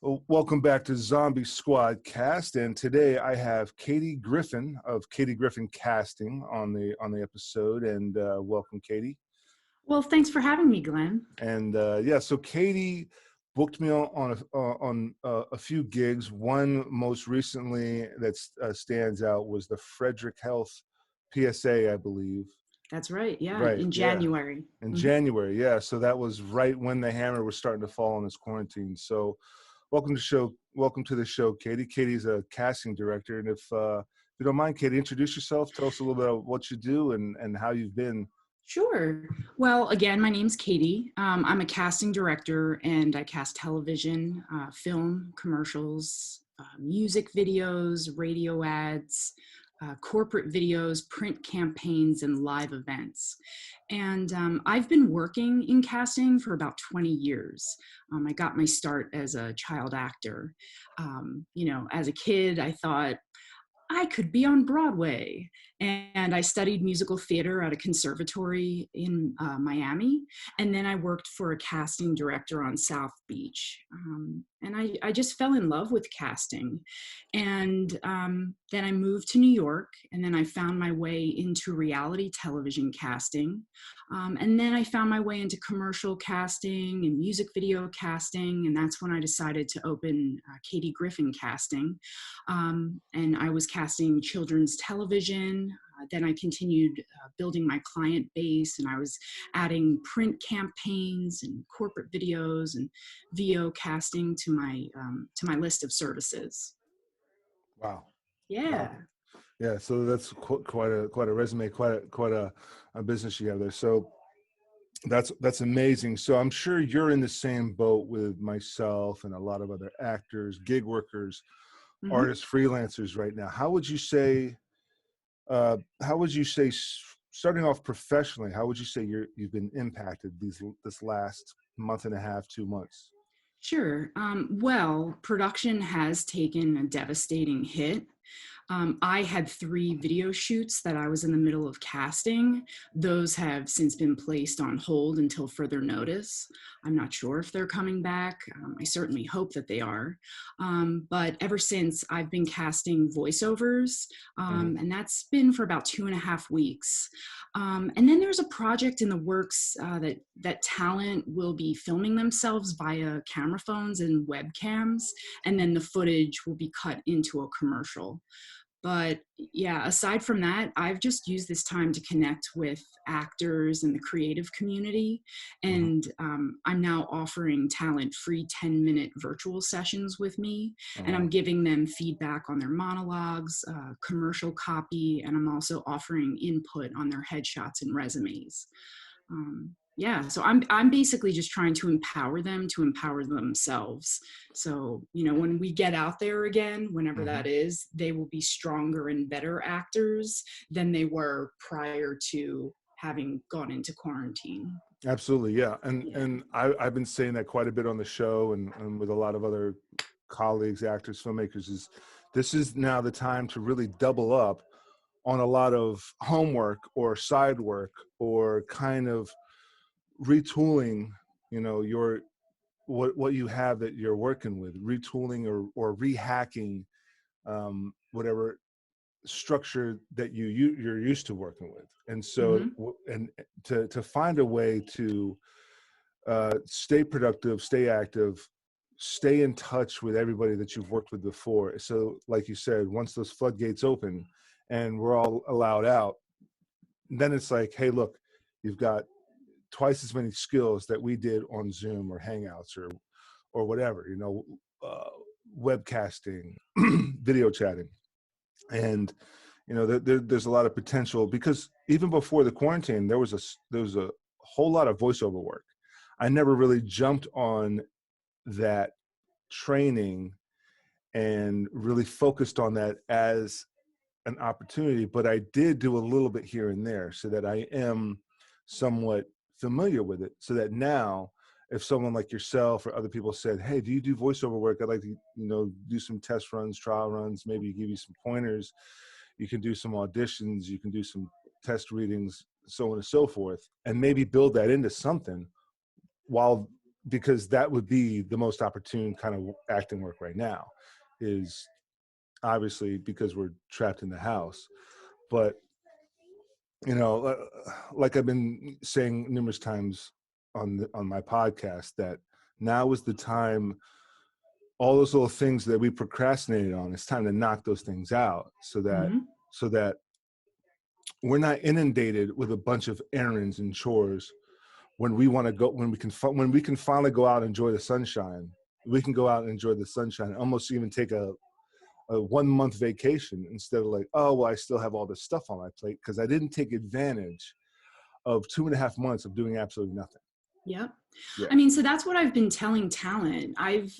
Well, welcome back to Zombie Squad Cast, and today I have Katie Griffin of Katie Griffin Casting on the episode, and welcome, Katie. Well, thanks for having me, Glenn. And so Katie booked me on a few gigs. One most recently that stands out was the Frederick Health PSA, I believe. That's right. Yeah, Right. in January. In January, yeah. So that was right when the hammer was starting to fall on this quarantine. So welcome to the show, Katie. Katie's a casting director. And if you don't mind, Katie, introduce yourself. Tell us a little bit about what you do and how you've been. Sure. Well, again, my name's Katie. I'm a casting director, and I cast television, film, commercials, music videos, radio ads, corporate videos, print campaigns, and live events. And I've been working in casting for about 20 years. I got my start as a child actor. As a kid, I thought, I could be on Broadway. And I studied musical theater at a conservatory in Miami. And then I worked for a casting director on South Beach. And I just fell in love with casting. And then I moved to New York, and then I found my way into reality television casting. And then I found my way into commercial casting and music video casting. And that's when I decided to open Katie Griffin Casting. And I was casting children's television. Then I continued building my client base, and I was adding print campaigns and corporate videos and VO casting to my list of services. Wow. Yeah. Wow. Yeah. So that's quite a resume, quite a business you have there. So that's amazing. So I'm sure you're in the same boat with myself and a lot of other actors, gig workers, artists, freelancers right now. How would you say, starting off professionally, how would you say you've been impacted this last month and a half, 2 months? Sure. Well, production has taken a devastating hit. I had 3 video shoots that I was in the middle of casting. Those have since been placed on hold until further notice. I'm not sure if they're coming back. I certainly hope that they are. But ever since, I've been casting voiceovers, and that's been for about 2.5 weeks. And then there's a project in the works that talent will be filming themselves via camera phones and webcams, and then the footage will be cut into a commercial. But yeah, aside from that, I've just used this time to connect with actors and the creative community. And I'm now offering talent free 10-minute virtual sessions with me. And I'm giving them feedback on their monologues, commercial copy, and I'm also offering input on their headshots and resumes. So I'm basically just trying to empower them to empower themselves. So, when we get out there again, whenever that is, they will be stronger and better actors than they were prior to having gone into quarantine. Absolutely. Yeah. And I've been saying that quite a bit on the show and with a lot of other colleagues, actors, filmmakers, this is now the time to really double up on a lot of homework or side work or kind of retooling, what you have that you're working with, retooling or rehacking whatever structure that you're used to working with. And so and to find a way to stay productive, stay active, stay in touch with everybody that you've worked with before. So like you said, once those floodgates open and we're all allowed out, then it's like, hey, look, you've got twice as many skills that we did on Zoom or Hangouts or whatever, webcasting, video chatting. And, there's a lot of potential because even before the quarantine, there was a whole lot of voiceover work. I never really jumped on that training and really focused on that as an opportunity, but I did do a little bit here and there so that I am somewhat familiar with it, so that now if someone like yourself or other people said, hey, do you do voiceover work? I'd like to, do some test runs, trial runs, maybe give you some pointers. You can do some auditions, you can do some test readings, so on and so forth, and maybe build that into something while because that would be the most opportune kind of acting work right now, is obviously because we're trapped in the house. But like I've been saying numerous times on my podcast, that now is the time. All those little things that we procrastinated on, it's time to knock those things out, so that Mhm. we're not inundated with a bunch of errands and chores when we want to go, when we can finally go out and enjoy the sunshine. We can go out and enjoy the sunshine, almost even take a 1 month vacation, instead of like, oh, well, I still have all this stuff on my plate because I didn't take advantage of 2.5 months of doing absolutely nothing. Yep. Yeah. I mean, so that's what I've been telling talent. I've,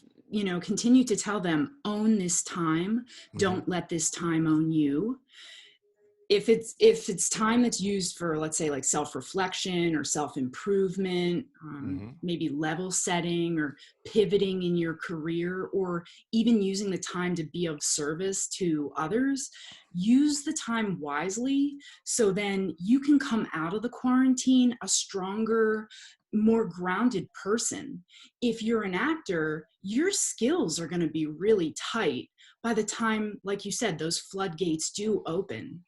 continued to tell them, own this time. Don't let this time own you. If it's time that's used for, let's say, like self-reflection or self-improvement, maybe level setting or pivoting in your career, or even using the time to be of service to others, use the time wisely, so then you can come out of the quarantine a stronger, more grounded person. If you're an actor, your skills are going to be really tight by the time, like you said, those floodgates do open.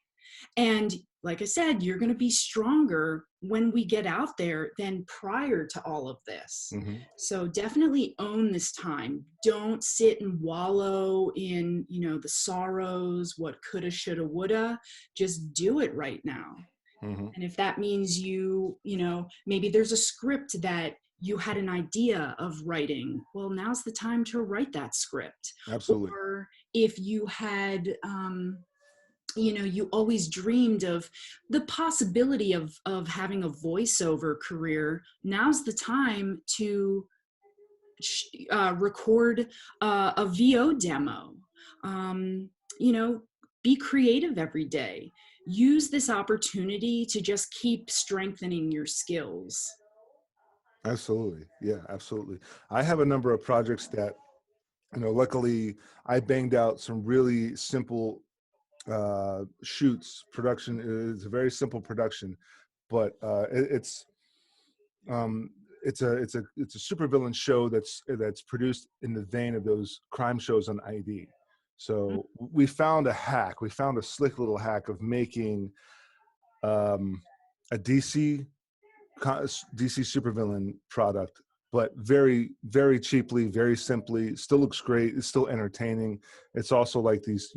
And like I said, you're going to be stronger when we get out there than prior to all of this. So definitely own this time. Don't sit and wallow in, the sorrows, what coulda, shoulda, woulda. Just do it right now. And if that means maybe there's a script that you had an idea of writing, well, now's the time to write that script. Absolutely. Or if you had, you always dreamed of the possibility of having a voiceover career, now's the time to record a VO demo. Be creative every day. Use this opportunity to just keep strengthening your skills. Absolutely. Yeah, absolutely. I have a number of projects that, luckily I banged out some really simple shoots. Production is a very simple production, but it's a supervillain show that's produced in the vein of those crime shows on ID. So we found a slick little hack of making a DC supervillain product, but very, very cheaply, very simply. Still looks great. It's still entertaining. It's also like these,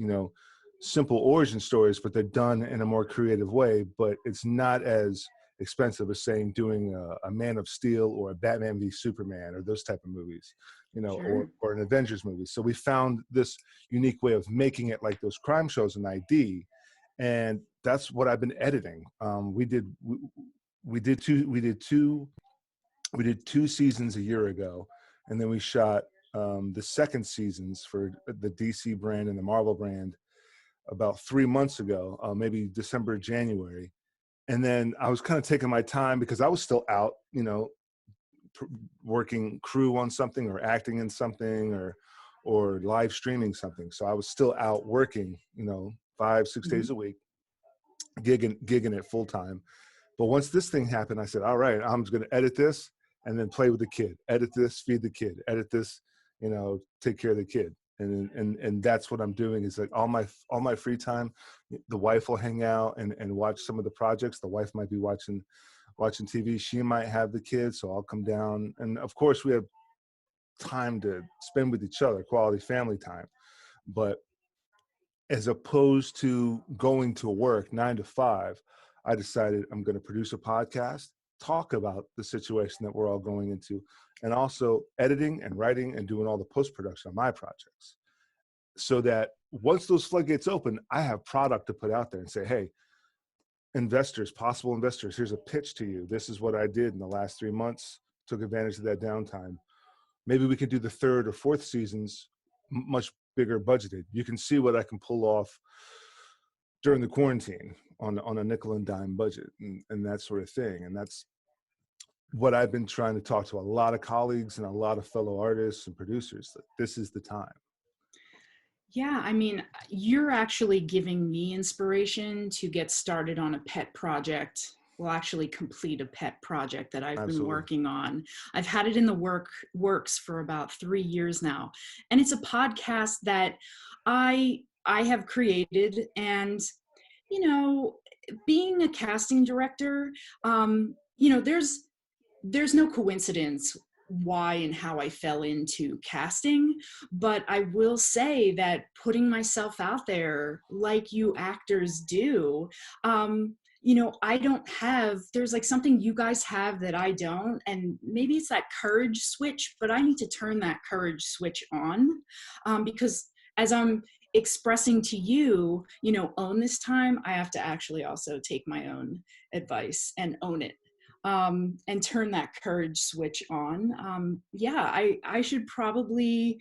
simple origin stories, but they're done in a more creative way. But it's not as expensive as doing a Man of Steel or a Batman v Superman or those type of movies, Sure. or an Avengers movie. So we found this unique way of making it like those crime shows in ID, and that's what I've been editing. We did two seasons a year ago, and then we shot the second seasons for the DC brand and the Marvel brand about 3 months ago, maybe December, January. And then I was kind of taking my time because I was still out, working crew on something or acting in something or live streaming something. So I was still out working, 5-6 days a week, gigging it full time. But once this thing happened, I said, all right, I'm just going to edit this and then play with the kid. Edit this, feed the kid. Edit this, take care of the kid. And that's what I'm doing, is like all my free time, the wife will hang out and watch some of the projects. The wife might be watching TV. She might have the kids, so I'll come down. And of course we have time to spend with each other, quality family time. But as opposed to going to work 9 to 5, I decided I'm going to produce a podcast, talk about the situation that we're all going into, and also editing and writing and doing all the post-production on my projects. So that once those floodgates open, I have product to put out there and say, hey, possible investors, here's a pitch to you. This is what I did in the last 3 months, took advantage of that downtime. Maybe we could do the third or fourth seasons much bigger budgeted. You can see what I can pull off during the quarantine on a nickel and dime budget and that sort of thing. And that's what I've been trying to talk to a lot of colleagues and a lot of fellow artists and producers, that this is the time. Yeah, I mean, you're actually giving me inspiration to get started on a pet project will actually complete a pet project that I've been Absolutely. working on. I've had it in the works for about 3 years now. And it's a podcast that I have created. And, you know, being a casting director, there's no coincidence why and how I fell into casting, but I will say that putting myself out there like you actors do, I don't have, there's like something you guys have that I don't, and maybe it's that courage switch, but I need to turn that courage switch on, because as I'm expressing to you, own this time, I have to actually also take my own advice and own it, and turn that courage switch on. I should probably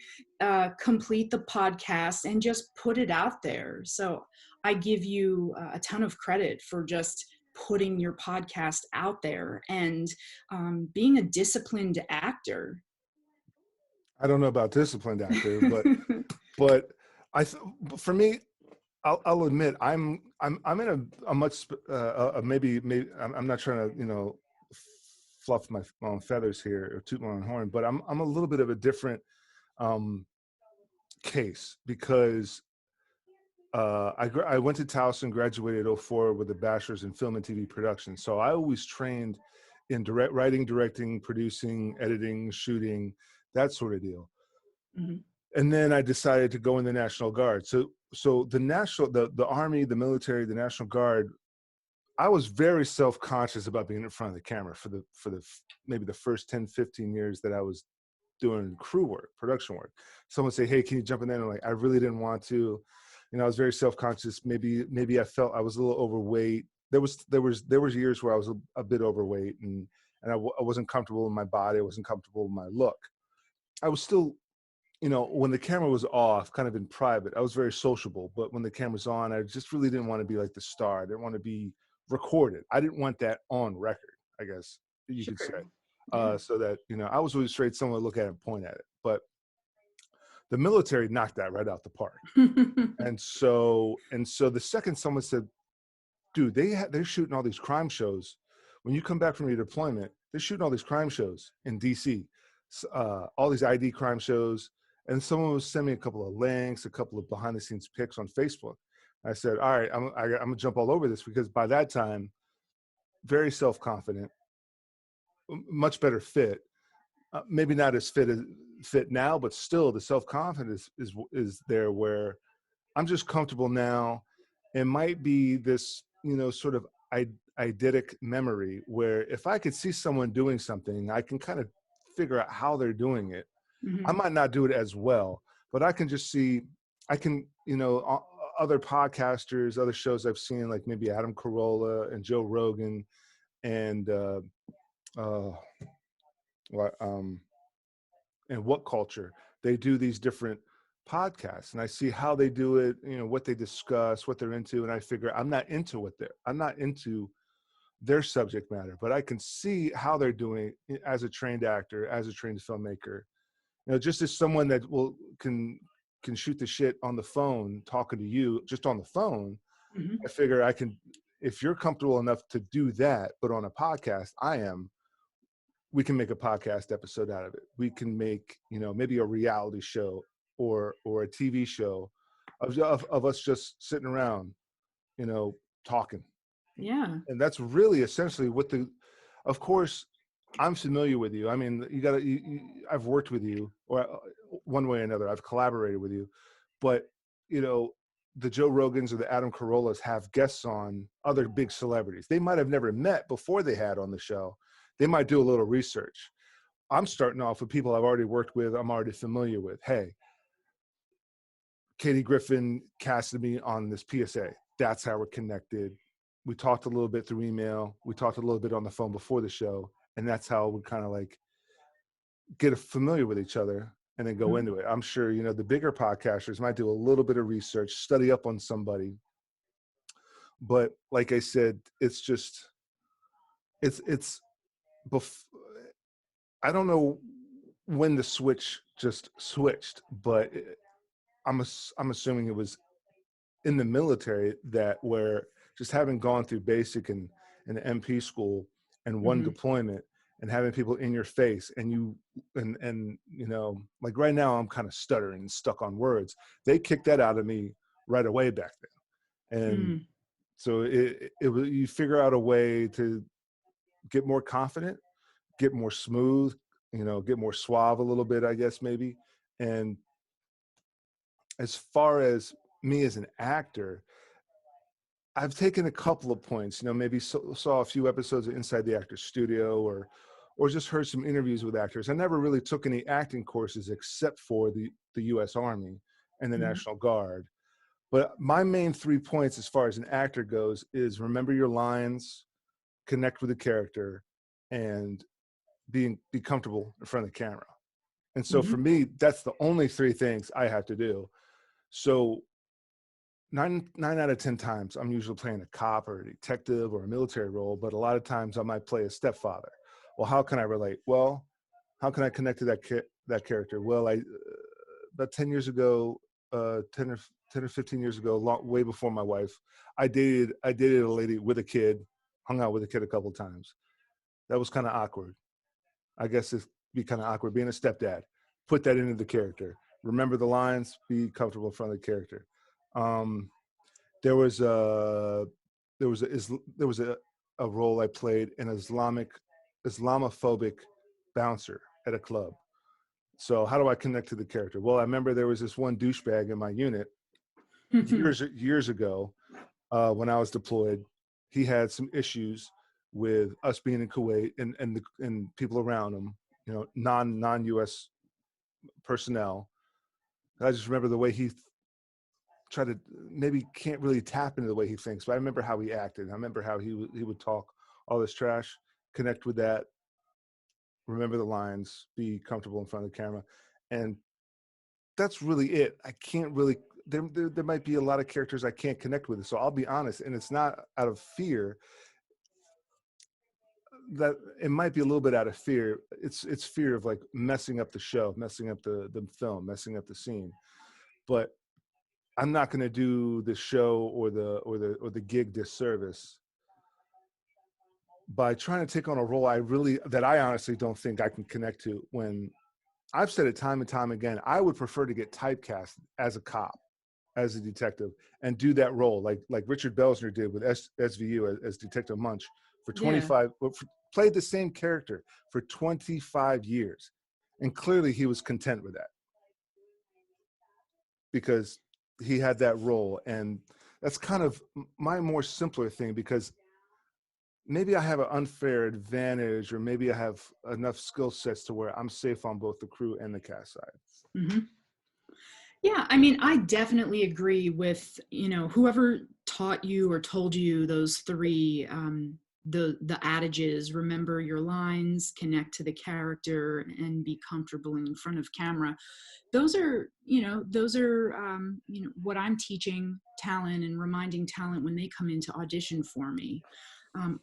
complete the podcast and just put it out there. So I give you a ton of credit for just putting your podcast out there and being a disciplined actor. I don't know about disciplined actor, but for me, I'll admit I'm in a much maybe I'm not trying to fluff my own feathers here or toot my own horn, but I'm a little bit of a different case because I went to Towson, graduated 04 with a bachelor's in film and TV production. So I always trained in writing, directing, producing, editing, shooting, that sort of deal. Mm-hmm. And then I decided to go in the National Guard. So the Army, the military, the National Guard, I was very self-conscious about being in front of the camera for the maybe the first 10, 15 years that I was doing crew work, production work. Someone say, "Hey, can you jump in there?" And I'm like, I really didn't want to. I was very self-conscious. Maybe I felt I was a little overweight. There was years where I was a bit overweight, and I wasn't comfortable in my body. I wasn't comfortable in my look. I was still, when the camera was off, kind of in private, I was very sociable. But when the camera's on, I just really didn't want to be like the star. I didn't want to be recorded. I didn't want that on record, I guess you could say. Yeah. So that, I was always afraid someone would look at it and point at it. But the military knocked that right out the park. And so the second someone said, dude, they're shooting all these crime shows. When you come back from your deployment, they're shooting all these crime shows in DC, all these ID crime shows. And someone was sending me a couple of links, a couple of behind the scenes pics on Facebook. I said, all right, I'm gonna jump all over this, because by that time, very self-confident, much better fit, maybe not as fit now, but still the self-confidence is there, where I'm just comfortable now. It might be this, sort of eidetic memory, where if I could see someone doing something, I can kind of figure out how they're doing it. Mm-hmm. I might not do it as well, but I can just see, other podcasters, other shows I've seen, like maybe Adam Carolla and Joe Rogan and What Culture. They do these different podcasts, and I see how they do it, what they discuss, what they're into, and I figure I'm not into their subject matter, but I can see how they're doing it as a trained actor, as a trained filmmaker. Just as someone that can shoot the shit on the phone, talking to you just on the phone. Mm-hmm. I figure I can, if you're comfortable enough to do that, but on a podcast, we can make a podcast episode out of it. We can make, maybe a reality show or a TV show of us just sitting around, talking. Yeah. And that's really essentially of course, I'm familiar with you. I mean, I've worked with you, or one way or another, I've collaborated with you, but the Joe Rogans or the Adam Carollas have guests on, other big celebrities. They might have never met before they had on the show. They might do a little research. I'm starting off with people I've already worked with, I'm already familiar with. Hey, Katie Griffin casted me on this PSA. That's how we're connected. We talked a little bit through email. We talked a little bit on the phone before the show. And that's how we kind of like get familiar with each other and then go into it. I'm sure, the bigger podcasters might do a little bit of research, study up on somebody. But like I said, it's just, I don't know when the switch just switched, but I'm assuming it was in the military, that where just having gone through basic and in an MP school and one Mm-hmm. deployment and having people in your face and you know, like right now I'm kind of stuttering and stuck on words. They kicked that out of me right away back then. And Mm. so you figure out a way to get more confident, get more smooth, you know, get more suave a little bit, I guess, maybe. And as far as me as an actor, I've taken a couple of points, you know, maybe saw a few episodes of Inside the Actor's Studio or just heard some interviews with actors. I never really took any acting courses except for the US Army and the Mm-hmm. National Guard. But my main 3 points as far as an actor goes is remember your lines, connect with the character, and be comfortable in front of the camera. And so Mm-hmm. for me, that's the only 3 things I have to do. So nine out of 10 times, I'm usually playing a cop or a detective or a military role, but a lot of times I might play a stepfather. Well, how can I relate? Well, how can I connect to that character? Well, about 10 years ago, 10 or 15 years ago, way before my wife, I dated a lady with a kid, hung out with a kid a couple of times. That was kind of awkward. I guess it'd be kind of awkward being a stepdad. Put that into the character. Remember the lines. Be comfortable in front of the character. Um, there was a a role I played an Islamophobic bouncer at a club. So how do I connect to the character? Well, I remember there was this one douchebag in my unit years ago when I was deployed. He had some issues with us being in Kuwait and people around him, you know, non US personnel. I just remember the way he tried to maybe can't really tap into the way he thinks, but I remember how he acted. I remember how he would talk all this trash, connect with that, remember the lines, be comfortable in front of the camera. And that's really it. I can't really, there might be a lot of characters I can't connect with. So I'll be honest, and it's not out of fear. That it might be a little bit out of fear. It's fear of like messing up the show, messing up the film, messing up the scene. But I'm not going to do the show or the gig disservice by trying to take on a role that I honestly don't think I can connect to. When I've said it time and time again, I would prefer to get typecast as a cop, as a detective, and do that role like Richard Belzner did with SVU as Detective Munch for Yeah. 25, played the same character for 25 years. And clearly he was content with that because he had that role. And that's kind of my more simpler thing, because maybe I have an unfair advantage, or maybe I have enough skill sets to where I'm safe on both the crew and the cast side. Mm-hmm. Yeah, I mean, I definitely agree with, you know, whoever taught you or told you those three, the adages: remember your lines, connect to the character, and be comfortable in front of camera. Those are, what I'm teaching talent and reminding talent when they come in to audition for me.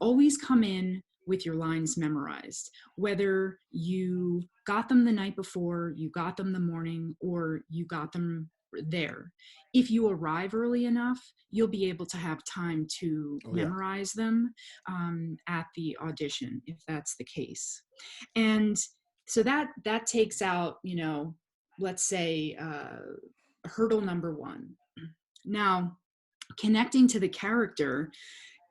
Always come in with your lines memorized, whether you got them the night before, you got them the morning, or you got them there. If you arrive early enough, you'll be able to have time to Oh yeah. memorize them at the audition, if that's the case. And so that takes out, let's say, hurdle number one. Now, connecting to the character,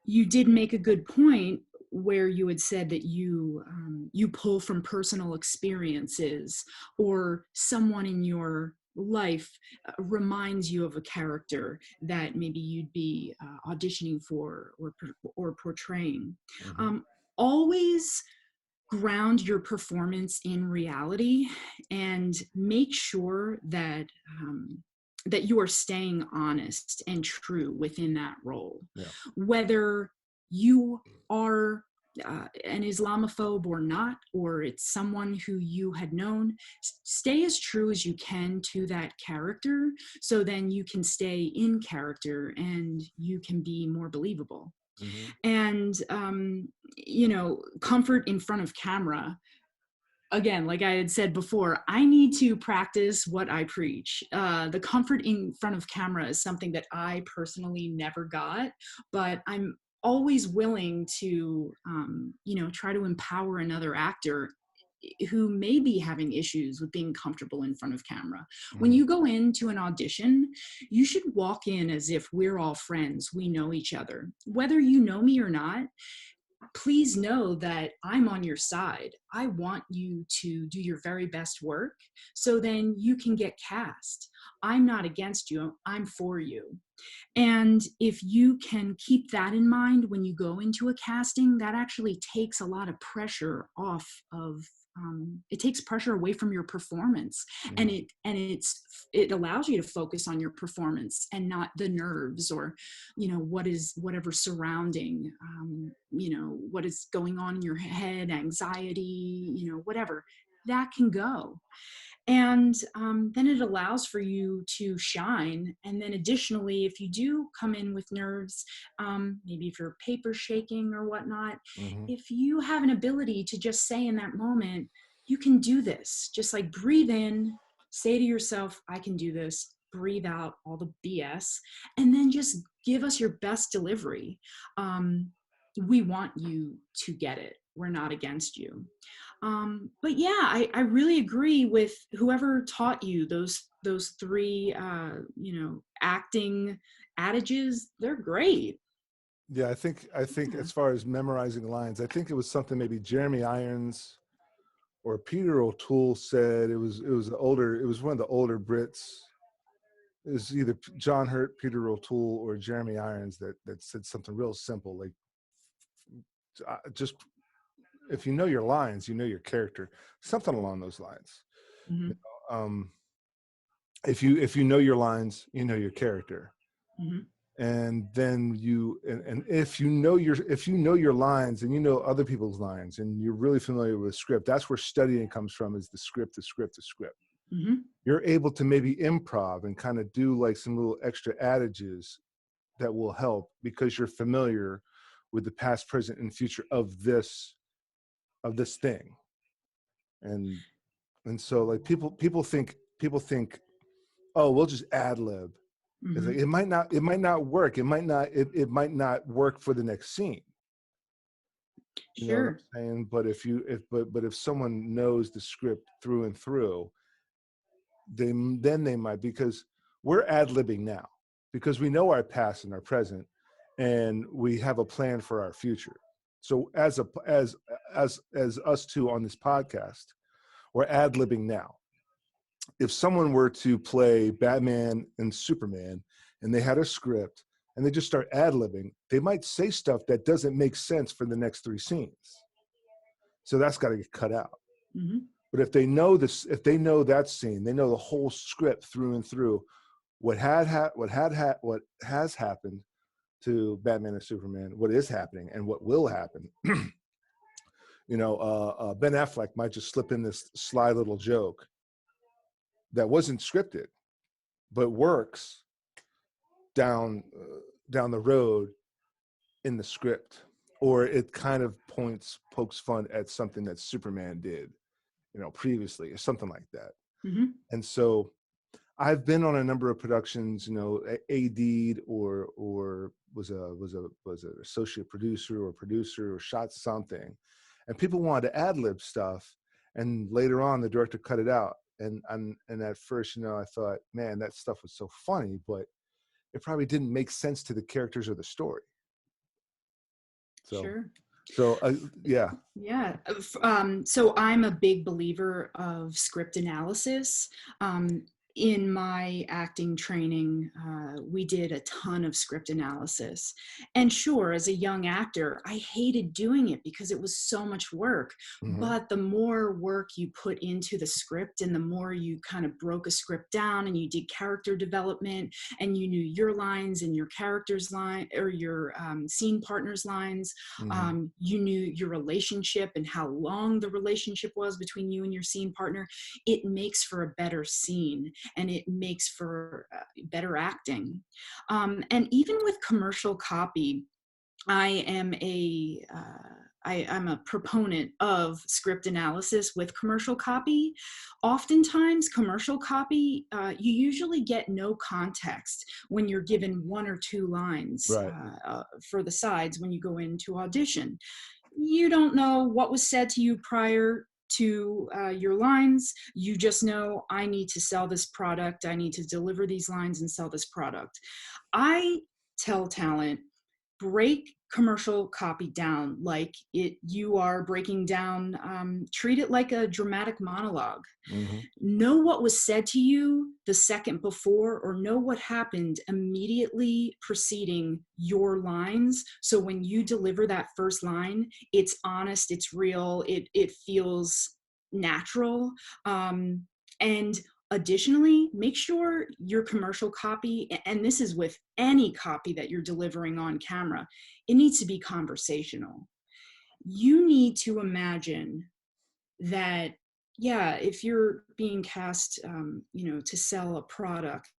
you did make a good point where you had said that you pull from personal experiences, or someone in your life reminds you of a character that maybe you'd be auditioning for or portraying. Mm-hmm. Um, Always ground your performance in reality and make sure that you are staying honest and true within that role. Yeah. Whether you are an Islamophobe or not, or it's someone who you had known, stay as true as you can to that character, so then you can stay in character and you can be more believable. Mm-hmm. And comfort in front of camera, again, like I had said before, I need to practice what I preach. The comfort in front of camera is something that I personally never got, but always willing to, try to empower another actor who may be having issues with being comfortable in front of camera. When you go into an audition, you should walk in as if we're all friends. We know each other. Whether you know me or not, please know that I'm on your side. I want you to do your very best work so then you can get cast. I'm not against you, I'm for you. And if you can keep that in mind when you go into a casting, that actually takes a lot of pressure off of it takes pressure away from your performance, and it allows you to focus on your performance and not the nerves or whatever surrounding what is going on in your head, anxiety, whatever that can go. And then it allows for you to shine. And then additionally, if you do come in with nerves, maybe if you're paper shaking or whatnot, if you have an ability to just say in that moment, you can do this, just like breathe in, say to yourself, I can do this, breathe out all the BS, and then just give us your best delivery. We want you to get it. We're not against you. But yeah, I really agree with whoever taught you those three, acting adages. They're great. Yeah, I think as far as memorizing lines, I think it was something maybe Jeremy Irons or Peter O'Toole said. It was one of the older Brits. It was either John Hurt, Peter O'Toole, or Jeremy Irons that said something real simple, like just if you know your lines, you know your character, something along those lines. If you know your lines, you know your character. And then if you know your lines and you know other people's lines and you're really familiar with the script, that's where studying comes from, is the script. You're able to maybe improv and kind of do like some little extra adages that will help because you're familiar with the past, present, and future of this thing. And so like people think, oh, we'll just ad lib. It's like, it might not work. It might not work for the next scene. You know what I'm saying? But if someone knows the script through and through, then they might, because we're ad-libbing now because we know our past and our present, and we have a plan for our future. So as us two on this podcast, we're ad-libbing now. If someone were to play Batman and Superman and they had a script and they just start ad-libbing, they might say stuff that doesn't make sense for the next three scenes. So that's got to get cut out. But if they know that scene, they know the whole script through and through, what has happened to Batman and Superman, what is happening, and what will happen. Ben Affleck might just slip in this sly little joke that wasn't scripted, but works down the road in the script, or it kind of pokes fun at something that Superman did, previously, or something like that. And so I've been on a number of productions, AD'd or was an associate producer or shot something, and people wanted to ad lib stuff, and later on the director cut it out. And at first, I thought, man, that stuff was so funny, but it probably didn't make sense to the characters or the story. So, yeah. Yeah. So I'm a big believer of script analysis. In my acting training, we did a ton of script analysis. And sure, as a young actor, I hated doing it because it was so much work. But the more work you put into the script and the more you kind of broke a script down and you did character development and you knew your lines and your character's line or your scene partner's lines, you knew your relationship and how long the relationship was between you and your scene partner, it makes for a better scene. And it makes for better acting. And even with commercial copy, I am a I'm a proponent of script analysis with commercial copy. Oftentimes, commercial copy, you usually get no context when you're given one or two lines Right. for the sides when you go into audition. You don't know what was said to you prior to your lines. You just know, I need to sell this product. I need to deliver these lines and sell this product. I tell talent, break commercial copy down like you are breaking down, treat it like a dramatic monologue. Mm-hmm. Know what was said to you the second before, or know what happened immediately preceding your lines. So when you deliver that first line, it's honest, it's real, it feels natural. And additionally, make sure your commercial copy, and this is with any copy that you're delivering on camera, it needs to be conversational. You need to imagine that, yeah, if you're being cast, to sell a product,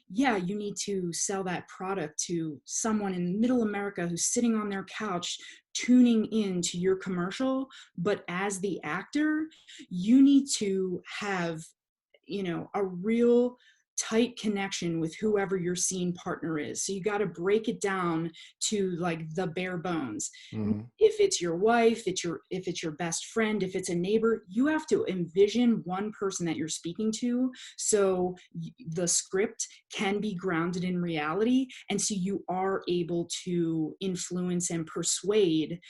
yeah, you need to sell that product to someone in middle America who's sitting on their couch tuning in to your commercial. But as the actor, you need to have, a real tight connection with whoever your scene partner is. So you got to break it down to like the bare bones. Mm-hmm. If it's your wife, if it's your best friend, if it's a neighbor, you have to envision one person that you're speaking to, so the script can be grounded in reality, and so you are able to influence and persuade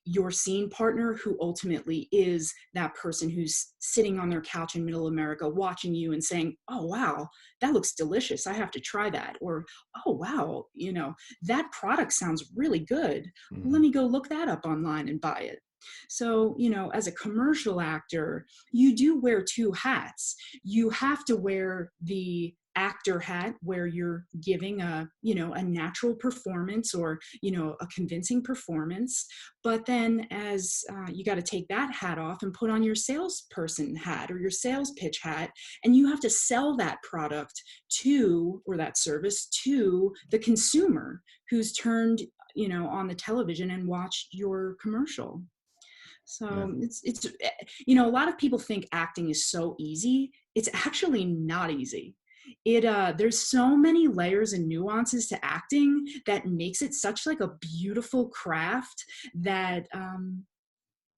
your scene partner, who ultimately is that person who's sitting on their couch in middle America watching you and saying, oh wow, that looks delicious, I have to try that. Or, oh wow, that product sounds really good, Mm-hmm. let me go look that up online and buy it. So, as a commercial actor, you do wear two hats. You have to wear the actor hat, where you're giving a natural performance, or a convincing performance. But then, as you got to take that hat off and put on your salesperson hat or your sales pitch hat, and you have to sell that product to, or that service to, the consumer who's turned on the television and watched your commercial. Yeah. So it's a lot of people think acting is so easy. It's actually not easy. There's so many layers and nuances to acting that makes it such like a beautiful craft that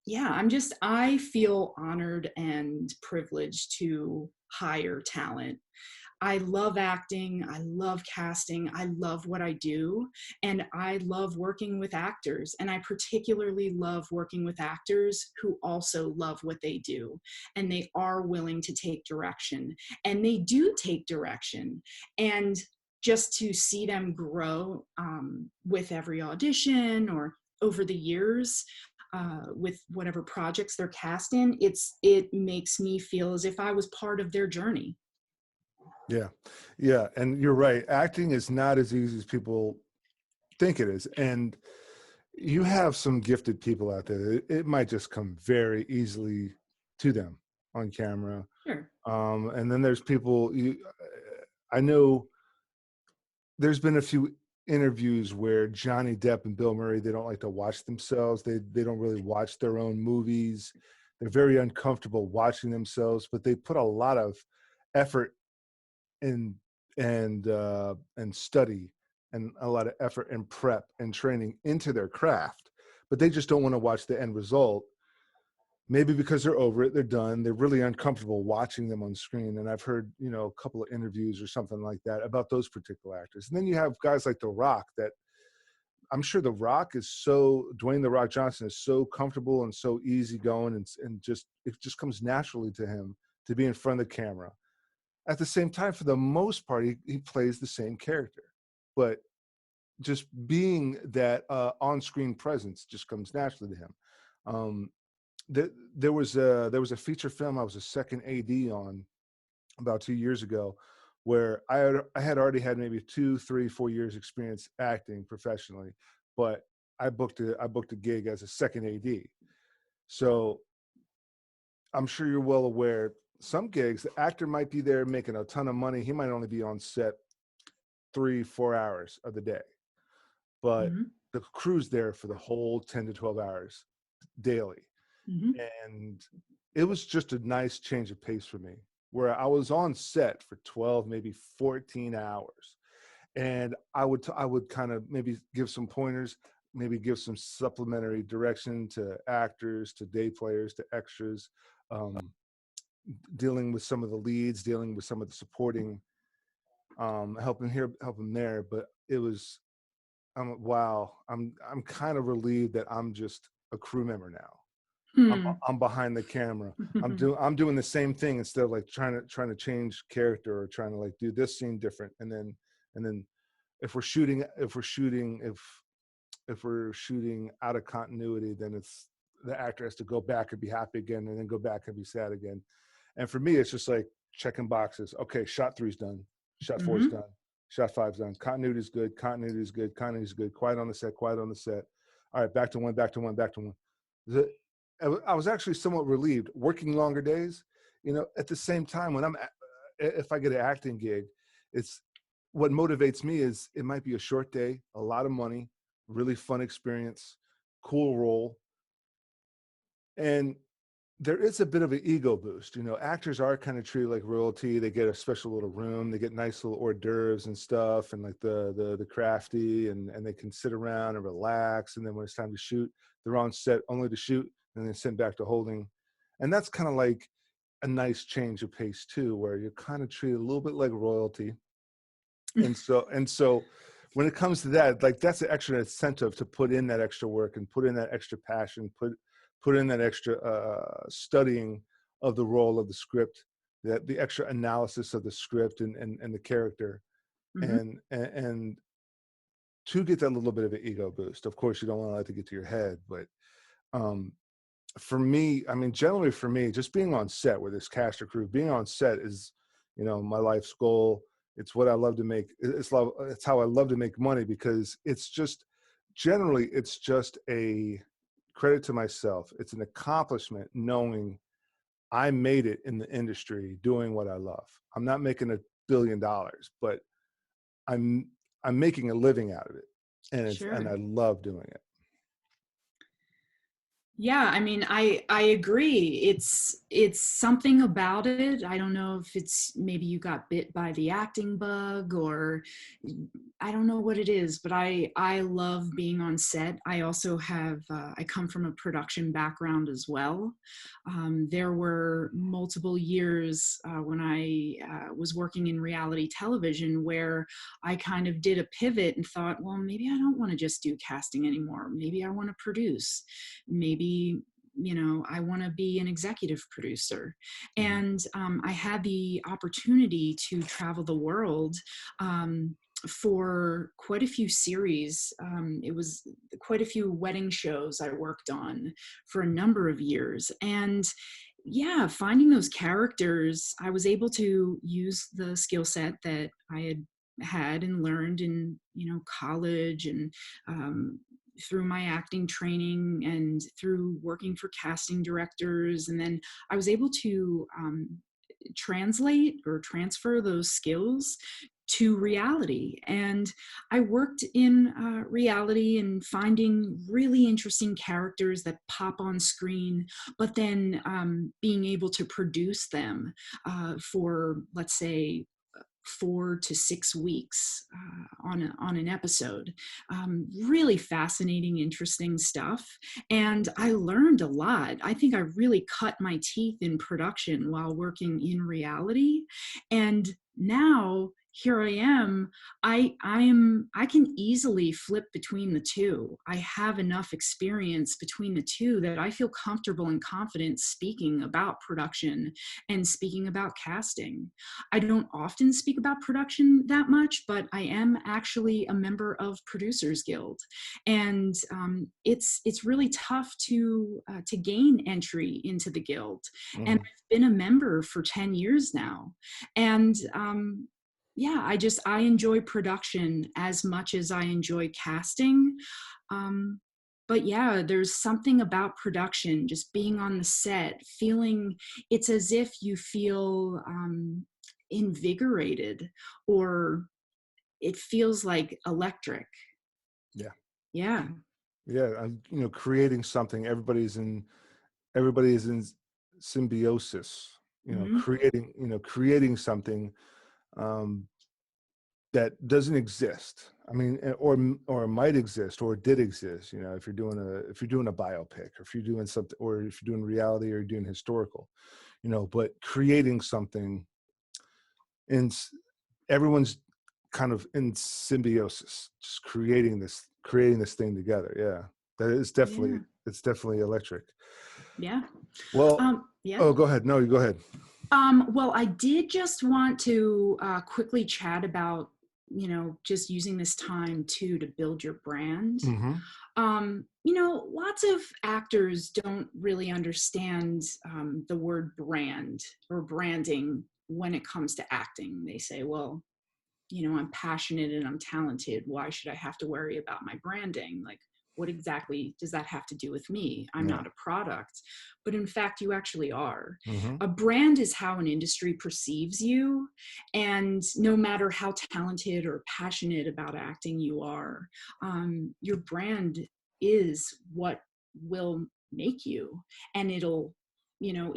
yeah, I feel honored and privileged to hire talent. I love acting, I love casting, I love what I do, and I love working with actors. And I particularly love working with actors who also love what they do, and they are willing to take direction, and they do take direction. And just to see them grow with every audition or over the years, with whatever projects they're cast in, it makes me feel as if I was part of their journey. Yeah. Yeah. And you're right. Acting is not as easy as people think it is. And you have some gifted people out there. It might just come very easily to them on camera. Sure. And then there's people I know there's been a few interviews where Johnny Depp and Bill Murray, they don't like to watch themselves. They don't really watch their own movies. They're very uncomfortable watching themselves, but they put a lot of effort in and study and a lot of effort and prep and training into their craft, but they just don't want to watch the end result. Maybe because they're over it, they're done, they're really uncomfortable watching them on screen. And I've heard, a couple of interviews or something like that about those particular actors. And then you have guys like The Rock, that I'm sure Dwayne The Rock Johnson is so comfortable and so easygoing, and just, it just comes naturally to him to be in front of the camera. At the same time, for the most part, he plays the same character, but just being that on-screen presence just comes naturally to him. There was a feature film I was a second AD on about 2 years ago, where I had already had maybe 2, 3, 4 years experience acting professionally, but I booked a gig as a second AD. So I'm sure you're well aware, some gigs, the actor might be there making a ton of money. He might only be on set 3-4 hours of the day, but Mhm. the crew's there for the whole 10 to 12 hours. daily. Mm-hmm. And it was just a nice change of pace for me, where I was on set for 12, maybe 14 hours. And I would kind of maybe give some pointers, maybe give some supplementary direction to actors, to day players, to extras, dealing with some of the leads, dealing with some of the supporting, helping here, helping there. But it was, wow, I'm kind of relieved that I'm just a crew member now. Hmm. I'm behind the camera. I'm doing the same thing instead of like trying to change character or trying to like do this scene different. And then if we're shooting out of continuity, then it's the actor has to go back and be happy again, and then go back and be sad again. And for me, it's just like checking boxes. Okay, shot 3's done. Shot 4's Mm-hmm. done. Shot 5's done. Continuity is good. Continuity is good. Continuity is good. Quiet on the set. Quiet on the set. All right, back to one. Back to one. Back to one. I was actually somewhat relieved working longer days. At the same time, if I get an acting gig, it's what motivates me is it might be a short day, a lot of money, really fun experience, cool role, and there is a bit of an ego boost. Actors are kind of treated like royalty. They get a special little room, they get nice little hors d'oeuvres and stuff, and like the crafty, and they can sit around and relax. And then when it's time to shoot, they're on set only to shoot, and then sent back to holding. And that's kind of like a nice change of pace too, where you're kind of treated a little bit like royalty. And so when it comes to that, like that's an extra incentive to put in that extra work and put in that extra passion, put in that extra studying of the role of the script, that the extra analysis of the script and the character, Mm-hmm. and to get that little bit of an ego boost. Of course, you don't want to let it get to your head, but for me, I mean, generally for me, just being on set with this cast or crew, being on set is, my life's goal. It's what I love to make. It's how I love to make money, because it's just a credit to myself. It's an accomplishment knowing I made it in the industry doing what I love. I'm not making $1 billion, but I'm making a living out of it, and I Sure. love doing it. Yeah, I mean, I agree. It's something about it. I don't know if it's maybe you got bit by the acting bug, or I don't know what it is, but I love being on set. I also have I come from a production background as well. There were multiple years when I was working in reality television where I kind of did a pivot and thought, well, maybe I don't want to just do casting anymore. Maybe I want to produce. Maybe I want to be an executive producer. And I had the opportunity to travel the world for quite a few series. It was quite a few wedding shows I worked on for a number of years. And yeah, finding those characters, I was able to use the skill set that I had and learned in college, and through my acting training and through working for casting directors. And then I was able to translate or transfer those skills to reality. And I worked in reality and finding really interesting characters that pop on screen, but then being able to produce them for, let's say, 4 to 6 weeks on an episode. Really fascinating, interesting stuff. And I learned a lot. I think I really cut my teeth in production while working in reality. And now here I am. I can easily flip between the two. I have enough experience between the two that I feel comfortable and confident speaking about production and speaking about casting. I don't often speak about production that much, but I am actually a member of Producers Guild, and it's really tough to gain entry into the guild. Mm-hmm. And I've been a member for 10 years now, and yeah, I enjoy production as much as I enjoy casting. But yeah, there's something about production, just being on the set, feeling it's as if you feel invigorated, or it feels like electric. Yeah. Yeah. Yeah, you know, creating something. Everybody is in symbiosis. You know, Hmm. creating something um, that doesn't exist. I mean, or might exist, or did exist. You know, if you're doing a biopic, or if you're doing something, or if you're doing reality, or you're doing historical. You know, but creating something, and everyone's kind of in symbiosis, just creating this thing together. Yeah, that is Yeah. definitely it's definitely electric. Yeah. Well, Yeah. oh, go ahead. No, you go ahead. Well, I did just want to quickly chat about, just using this time too to build your brand. Mm-hmm. Lots of actors don't really understand the word brand or branding when it comes to acting. They say, well, I'm passionate and I'm talented. Why should I have to worry about my branding? Like, what exactly does that have to do with me? I'm Yeah. not a product. But in fact, you actually are. Mm-hmm. A brand is how an industry perceives you. And no matter how talented or passionate about acting you are, your brand is what will make you. And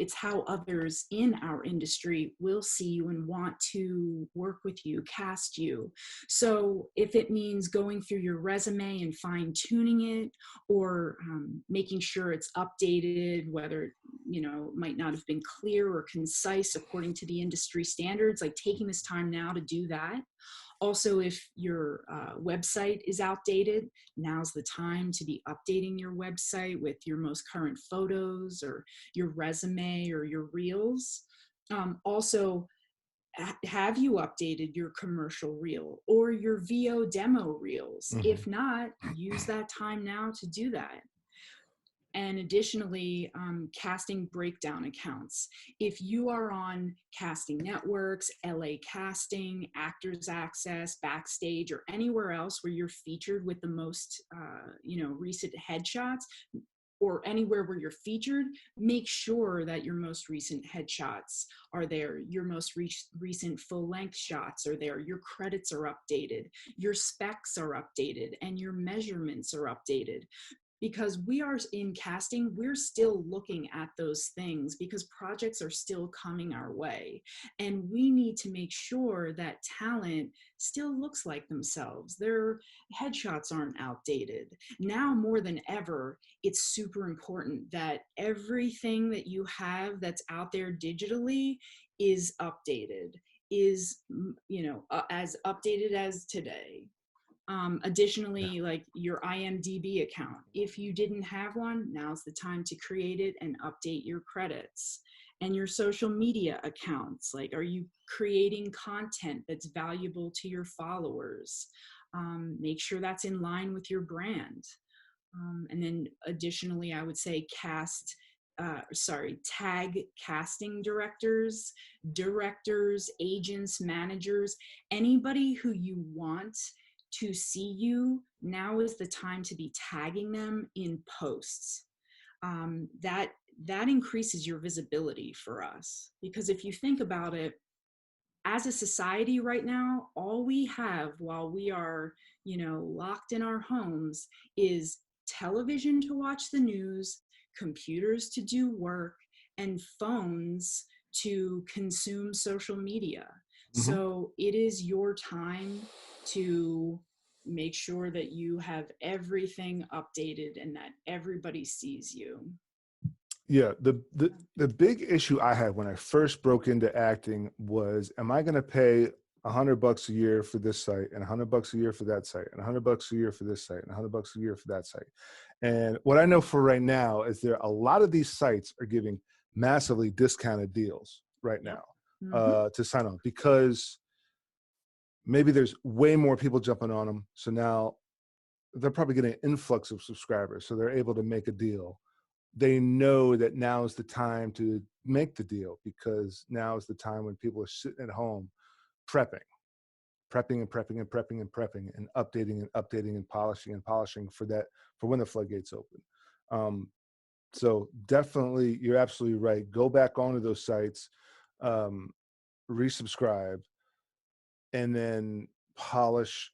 it's how others in our industry will see you and want to work with you, cast you. So if it means going through your resume and fine tuning it, or making sure it's updated, whether, might not have been clear or concise according to the industry standards, like taking this time now to do that. Also, if your website is outdated, now's the time to be updating your website with your most current photos or your resume or your reels. Also, have you updated your commercial reel or your VO demo reels? Mm-hmm. If not, use that time now to do that. And additionally, casting breakdown accounts. If you are on casting networks, LA Casting, Actors Access, Backstage, or anywhere else where you're featured with the most, recent headshots, or anywhere where you're featured, make sure that your most recent headshots are there, your most recent full-length shots are there, your credits are updated, your specs are updated, and your measurements are updated. Because we are in casting, we're still looking at those things because projects are still coming our way. And we need to make sure that talent still looks like themselves. Their headshots aren't outdated. Now more than ever, it's super important that everything that you have that's out there digitally is updated, is, as updated as today. Yeah. Additionally, like your IMDb account, if you didn't have one, now's the time to create it and update your credits. And your social media accounts, like, are you creating content that's valuable to your followers? Make sure that's in line with your brand. And then additionally, I would say tag casting directors, agents, managers, anybody who you want to see you. Now is the time to be tagging them in posts. That increases your visibility for us, because if you think about it, as a society right now, all we have while we are, locked in our homes is television to watch the news, computers to do work, and phones to consume social media. Mm-hmm. So it is your time to make sure that you have everything updated and that everybody sees you. Yeah. The big issue I had when I first broke into acting was, am I going to pay $100 a year for this site, and $100 a year for that site, and $100 a year for this site, and $100 a year for that site? And what I know for right now is a lot of these sites are giving massively discounted deals right Yep. now Mm-hmm. to sign on, because maybe there's way more people jumping on them. So now they're probably getting an influx of subscribers. So they're able to make a deal. They know that now is the time to make the deal, because now is the time when people are sitting at home prepping and prepping and prepping and prepping and updating and polishing for when the floodgates open. So definitely, you're absolutely right. Go back onto those sites, resubscribe, and then polish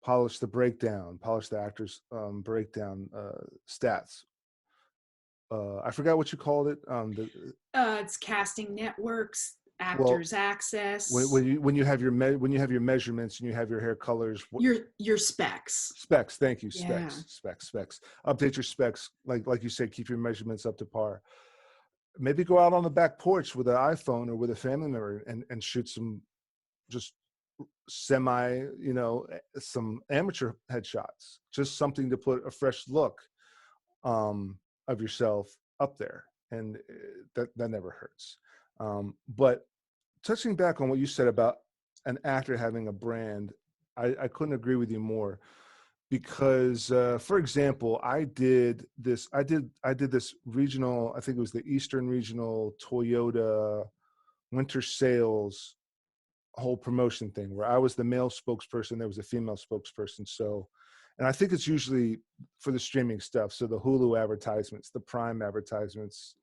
polish the breakdown, polish the actor's breakdown stats. I forgot what you called it. It's casting networks, Well, actors access, when you have your measurements and you have your hair colors, your specs. specs. Thank you, Yeah. specs. Update your specs, like you said, keep your measurements up to par. Maybe go out on the back porch with an iPhone or with a family member and shoot some just semi, some amateur headshots. Just something to put a fresh look of yourself up there, and that never hurts. But touching back on what you said about an actor having a brand, I couldn't agree with you more, because for example, I did this regional, I think it was the Eastern Regional Toyota winter sales whole promotion thing, where I was the male spokesperson, there was a female spokesperson. So, and I think it's usually for the streaming stuff, so the Hulu advertisements, the Prime advertisements,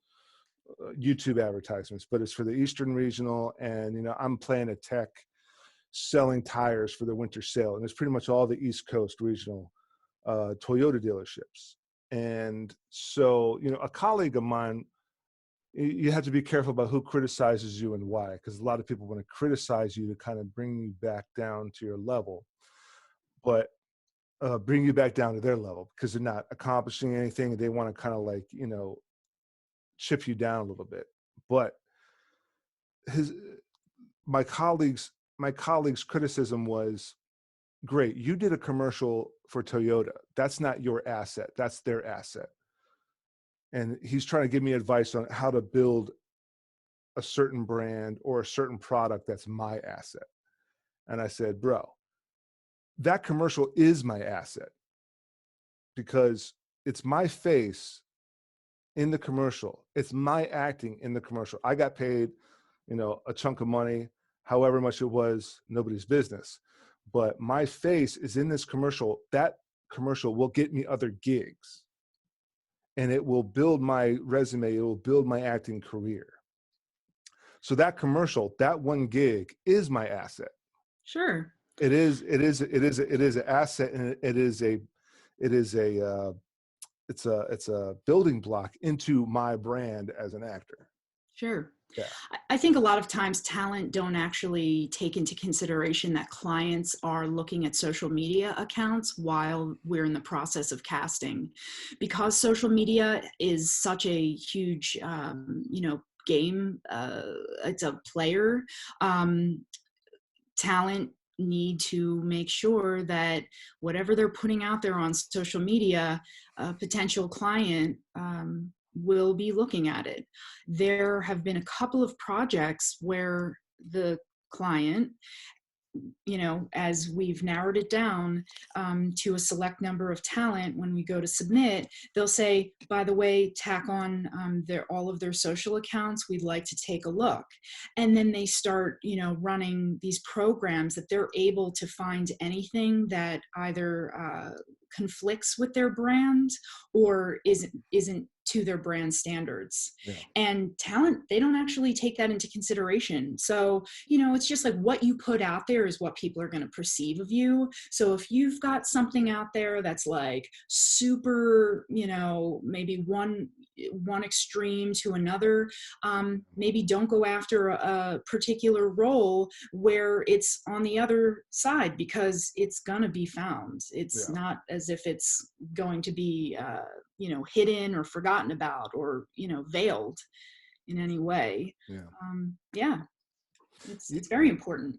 YouTube advertisements, but it's for the Eastern Regional. And I'm playing a tech selling tires for the winter sale, and it's pretty much all the East Coast regional Toyota dealerships. And so, a colleague of mine, you have to be careful about who criticizes you and why, because a lot of people want to criticize you to kind of bring you back down to your level, but bring you back down to their level, because they're not accomplishing anything. They want to kind of like, chip you down a little bit. But my colleague's criticism was, great, you did a commercial for Toyota. That's not your asset. That's their asset. And he's trying to give me advice on how to build a certain brand or a certain product that's my asset. And I said, bro, that commercial is my asset, because it's my face in the commercial. It's my acting in the commercial. I got paid, a chunk of money, however much it was, nobody's business. But my face is in this commercial. That commercial will get me other gigs, and it will build my resume. It will build my acting career. So that commercial, that one gig, is my asset. Sure. It is an asset, and it's a building block into my brand as an actor. Sure. Yeah. I think a lot of times talent don't actually take into consideration that clients are looking at social media accounts while we're in the process of casting. Because social media is such a huge, game, it's a player, talent need to make sure that whatever they're putting out there on social media, a potential client will be looking at it. There have been a couple of projects where the client, as we've narrowed it down to a select number of talent, when we go to submit, they'll say, by the way, tack on all of their social accounts. We'd like to take a look. And then they start, running these programs that they're able to find anything that either conflicts with their brand or isn't to their brand standards. Yeah. And talent, they don't actually take that into consideration. So, it's just like what you put out there is what people are going to perceive of you. So if you've got something out there that's like super, maybe one extreme to another, maybe don't go after a particular role where it's on the other side, because it's going to be found. It's not as if it's going to be, hidden or forgotten about or, veiled in any way. It's very important.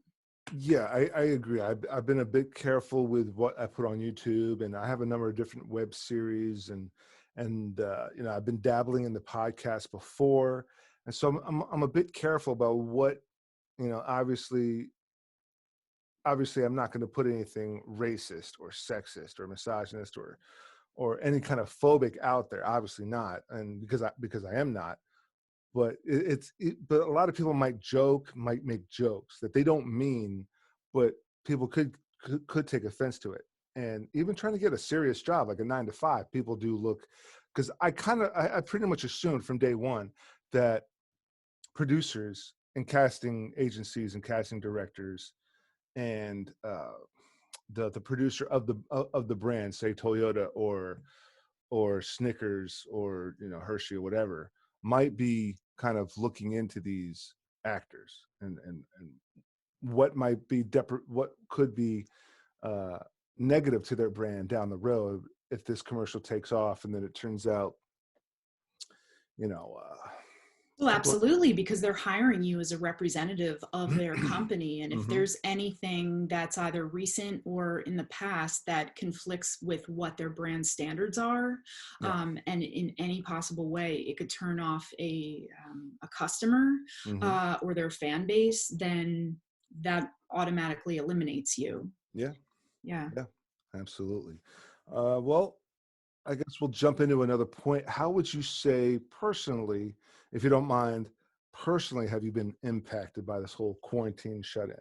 Yeah, I agree. I've been a bit careful with what I put on YouTube, and I have a number of different web series, and I've been dabbling in the podcast before, and so I'm a bit careful about what, obviously I'm not going to put anything racist or sexist or misogynist or any kind of phobic out there. Obviously not, and because I am not. But but a lot of people might make jokes that they don't mean, but people could take offense to it. And even trying to get a serious job, like a 9-to-5, people do look, because I pretty much assumed from day one that producers and casting agencies and casting directors and the producer of the brand, say Toyota or Snickers or Hershey or whatever, might be kind of looking into these actors and what might be what could be uh, negative to their brand down the road if this commercial takes off and then it turns out, you know, Well, absolutely, because they're hiring you as a representative of their company. And if mm-hmm. there's anything that's either recent or in the past that conflicts with what their brand standards are, and in any possible way, it could turn off a customer or their fan base, then that automatically eliminates you. Yeah. Yeah. Yeah, absolutely. Well, I guess we'll jump into another point. How would you say personally, if you don't mind, personally, have you been impacted by this whole quarantine shut-in?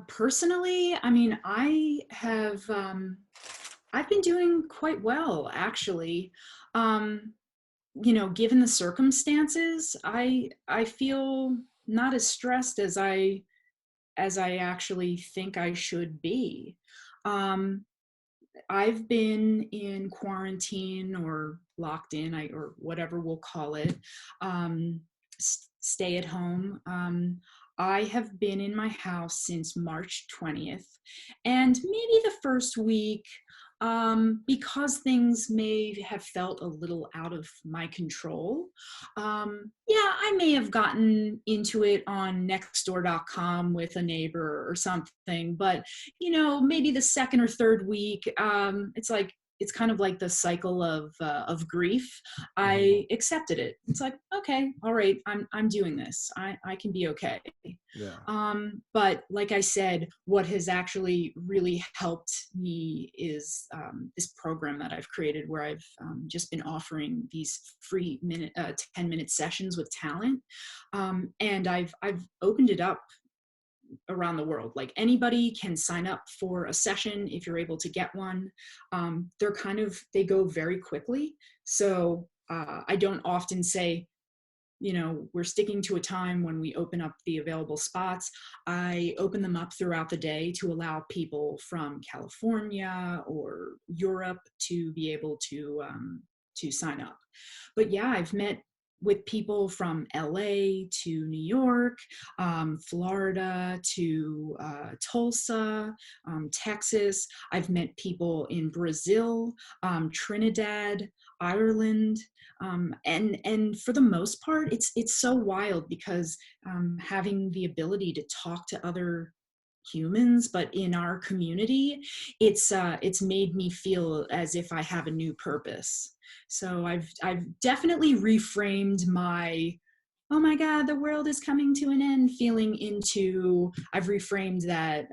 Personally, I mean, I've been doing quite well, actually. Given the circumstances, I feel not as stressed as I actually think I should be. Um, I've been in quarantine or locked in, or whatever we'll call it, stay at home. I have been in my house since March 20th, and maybe the first week, because things may have felt a little out of my control. Yeah, I may have gotten into it on nextdoor.com with a neighbor or something, but maybe the second or third week, it's kind of like the cycle of grief. I accepted it. It's like, okay, all right, I'm doing this. I can be okay. Yeah. But like I said, what has actually really helped me is this program that I've created, where I've just been offering these free 10-minute sessions with talent, and I've opened it up around the world. Like, anybody can sign up for a session if you're able to get one. They go very quickly. So I don't often say, we're sticking to a time when we open up the available spots. I open them up throughout the day to allow people from California or Europe to be able to sign up. But yeah, I've met with people from LA to New York, Florida to Tulsa, Texas. I've met people in Brazil, Trinidad, Ireland, and for the most part, it's so wild, because having the ability to talk to other humans, but in our community, it's made me feel as if I have a new purpose. So I've definitely reframed my, oh my God, the world is coming to an end feeling into, I've reframed that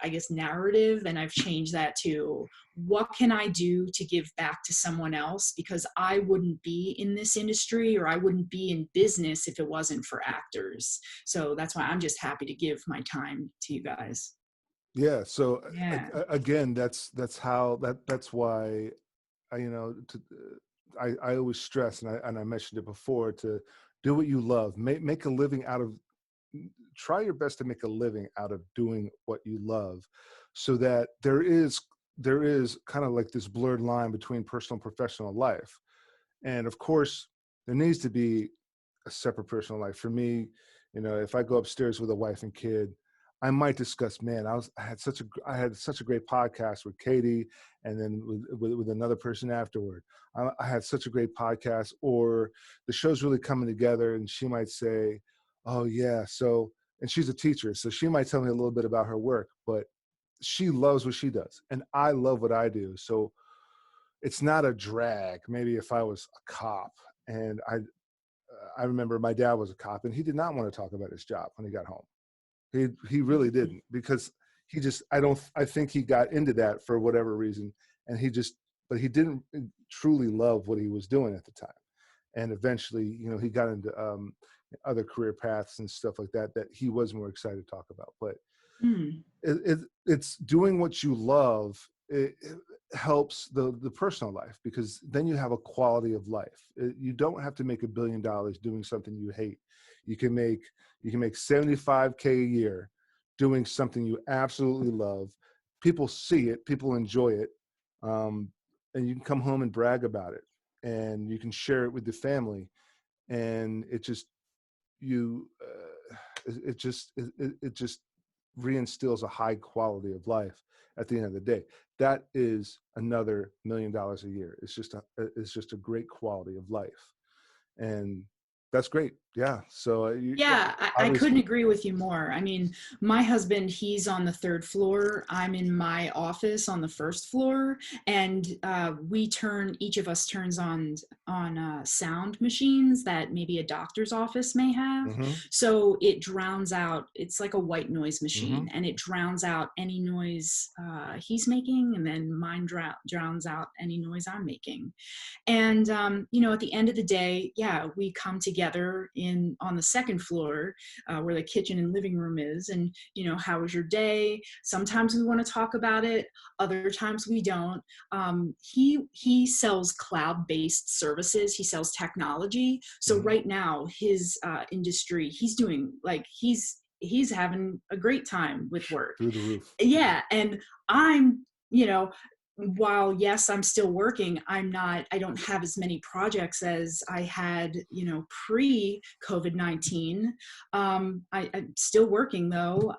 I guess narrative, and I've changed that to, what can I do to give back to someone else? Because I wouldn't be in this industry, or I wouldn't be in business if it wasn't for actors. So that's why I'm just happy to give my time to you guys. Yeah. So Yeah. again, that's why I always stress, and I mentioned it before, to do what you love. Make a living out of. Try your best to make a living out of doing what you love, so that there is kind of like this blurred line between personal and professional life. And of course, there needs to be a separate personal life. For me, if I go upstairs with a wife and kid, I might discuss, man, I had such a great podcast with Katie, and then with another person afterward. I had such a great podcast, or the show's really coming together, and she might say, oh yeah, so, and she's a teacher, so she might tell me a little bit about her work, but she loves what she does, and I love what I do. So it's not a drag. Maybe if I was a cop, and I remember my dad was a cop, and he did not want to talk about his job when he got home. He really didn't, because I think he got into that for whatever reason, and but he didn't truly love what he was doing at the time. And eventually, he got into other career paths and stuff like that he was more excited to talk about. But it's doing what you love. It helps the personal life, because then you have a quality of life. You don't have to make $1 billion doing something you hate. You can make $75K a year doing something you absolutely love. People see it, people enjoy it, and you can come home and brag about it, and you can share it with the family, and it just it just reinstills a high quality of life at the end of the day. That is another $1 million a year. It's just a great quality of life, and that's great. Yeah. So Yeah, I couldn't agree with you more. I mean, my husband, he's on the 3rd floor. I'm in my office on the 1st floor, and each of us turns on sound machines that maybe a doctor's office may have. Mm-hmm. So it drowns out. It's like a white noise machine, Mm-hmm. and it drowns out any noise he's making, and then mine drowns out any noise I'm making. And at the end of the day, yeah, we come together on the 2nd floor where the kitchen and living room is, and how was your day? Sometimes we want to talk about it, other times we don't. He sells cloud-based services. He sells technology. So Mm-hmm. right now, his industry, he's doing he's having a great time with work. Through the roof. Yeah, and I'm while yes, I'm still working, I don't have as many projects as I had, pre COVID-19. I'm still working though,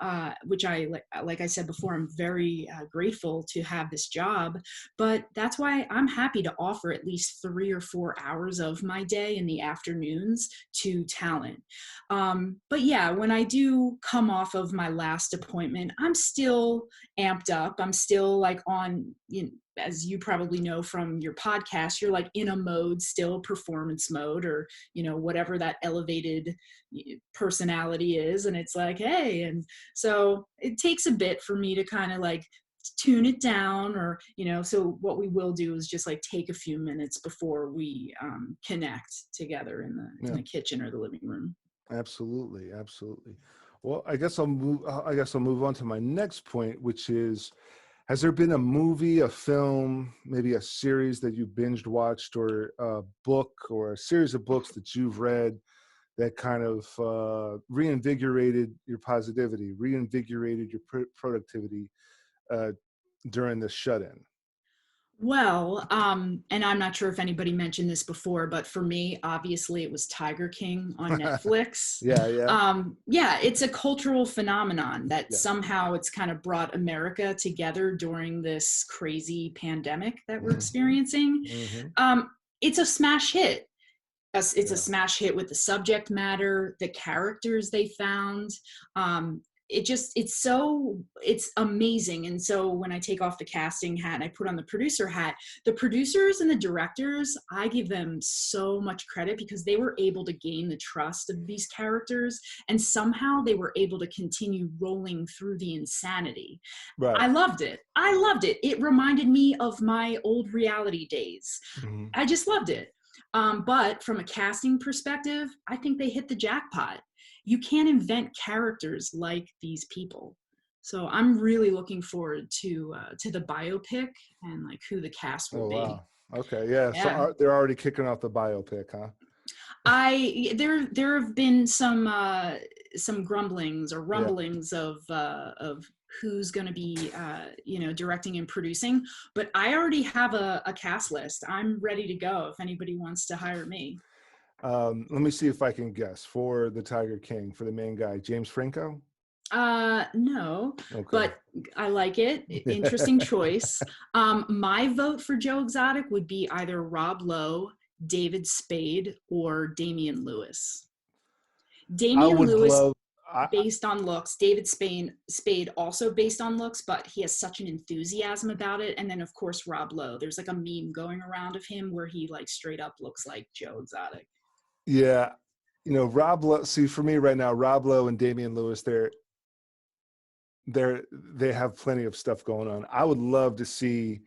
which like I said before, I'm very grateful to have this job, but that's why I'm happy to offer at least 3 or 4 hours of my day in the afternoons to talent. But yeah, when I do come off of my last appointment, I'm still amped up. I'm still like on, as you probably know from your podcast, you're like in a mode, still performance mode, or, whatever that elevated personality is. And it's like, hey, and so it takes a bit for me to kind of like tune it down, or, so what we will do is just like take a few minutes before we connect together in the kitchen or the living room. Absolutely. Absolutely. Well, I guess I'll move on to my next point, which is, has there been a movie, a film, maybe a series that you binged watched, or a book or a series of books that you've read that kind of reinvigorated your positivity, reinvigorated your productivity during the shut-in? Well, and I'm not sure if anybody mentioned this before, but for me, obviously, it was Tiger King on Netflix. Yeah. Yeah, it's a cultural phenomenon that Yeah. somehow it's kind of brought America together during this crazy pandemic that we're experiencing. Mm-hmm. It's a smash hit. It's Yeah. a smash hit with the subject matter, the characters they found. It's amazing. And so when I take off the casting hat and I put on the producer hat, the producers and the directors, I give them so much credit because they were able to gain the trust of these characters, and somehow they were able to continue rolling through the insanity. Right. I loved it. It reminded me of my old reality days. Mm-hmm. I just loved it. But from a casting perspective, I think they hit the jackpot. You can't invent characters like these people. So I'm really looking forward to the biopic and like who the cast will be. Wow. Okay. Yeah. So they're already kicking off the biopic, huh? There have been some grumblings or rumblings of who's going to be directing and producing, but I already have a cast list. I'm ready to go if anybody wants to hire me. Let me see if I can guess. For the Tiger King, for the main guy, James Franco? No, Okay. but I like it. Interesting choice. My vote for Joe Exotic would be either Rob Lowe, David Spade, or Damian Lewis. Based on looks. David Spade also based on looks, but he has such an enthusiasm about it. And then of course Rob Lowe. There's like a meme going around of him where he like straight up looks like Joe Exotic. Yeah. Rob Lowe, see, for me right now, Rob Lowe and Damian Lewis, they have plenty of stuff going on. I would love to see